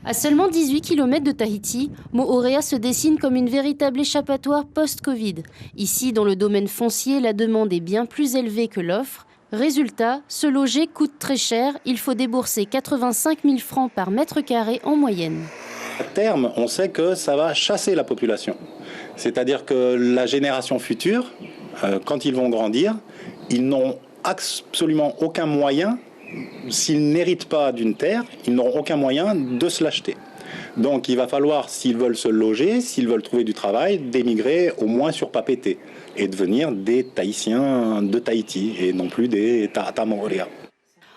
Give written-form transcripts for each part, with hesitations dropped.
À seulement 18 km de Tahiti, Moorea se dessine comme une véritable échappatoire post-Covid. Ici, dans le domaine foncier, la demande est bien plus élevée que l'offre. Résultat, se loger coûte très cher, il faut débourser 85 000 francs par mètre carré en moyenne. À terme, on sait que ça va chasser la population. C'est-à-dire que la génération future, quand ils vont grandir, ils n'ont absolument aucun moyen, s'ils n'héritent pas d'une terre, ils n'auront aucun moyen de se l'acheter. Donc il va falloir, s'ils veulent se loger, s'ils veulent trouver du travail, d'émigrer au moins sur Papeete et devenir des Tahitiens de Tahiti et non plus des Tata Moorea.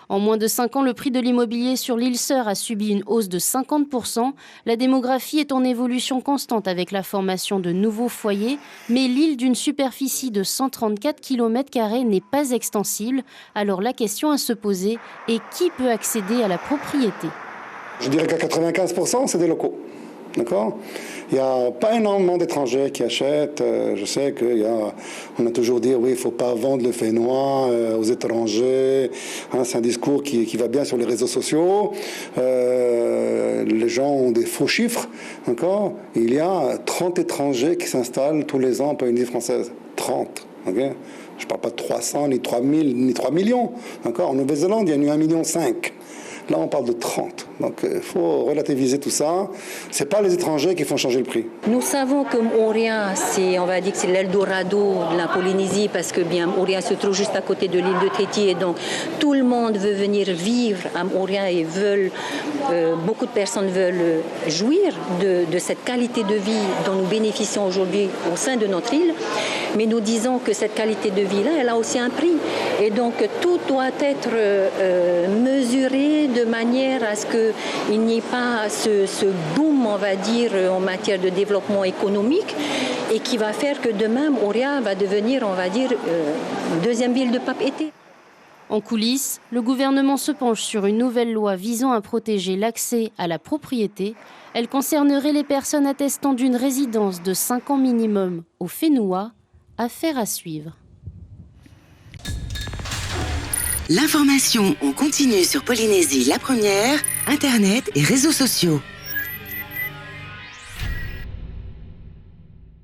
En moins de 5 ans, le prix de l'immobilier sur l'île Sœur a subi une hausse de 50%. La démographie est en évolution constante avec la formation de nouveaux foyers, mais l'île d'une superficie de 134 km² n'est pas extensible. Alors la question à se poser est qui peut accéder à la propriété ? Je dirais qu'à 95%, c'est des locaux. D'accord ? Il n'y a pas énormément d'étrangers qui achètent. Je sais qu'on a toujours dit oui, il ne faut pas vendre le fénois aux étrangers. C'est un discours qui va bien sur les réseaux sociaux. Les gens ont des faux chiffres. D'accord ? Il y a 30 étrangers qui s'installent tous les ans en Polynésie française. 30. Okay ? Je ne parle pas de 300, ni 3 000, ni 3 millions. D'accord ? En Nouvelle-Zélande, il y en a eu 1,5 million. Là, on parle de 30. Donc, il faut relativiser tout ça. Ce n'est pas les étrangers qui font changer le prix. Nous savons que Moorea, on va dire que c'est l'Eldorado de la Polynésie parce que bien Moorea se trouve juste à côté de l'île de Tahiti et donc tout le monde veut venir vivre à Moorea et beaucoup de personnes veulent jouir de cette qualité de vie dont nous bénéficions aujourd'hui au sein de notre île. Mais nous disons que cette qualité de vie-là, elle a aussi un prix. Et donc, tout doit être mesuré de manière à ce qu'il n'y ait pas ce boom, on va dire, en matière de développement économique et qui va faire que demain, Moorea va devenir, on va dire, deuxième ville de Papeete. En coulisses, le gouvernement se penche sur une nouvelle loi visant à protéger l'accès à la propriété. Elle concernerait les personnes attestant d'une résidence de 5 ans minimum au Fénoua. Affaire à suivre. L'information en continu sur Polynésie la première, Internet et réseaux sociaux.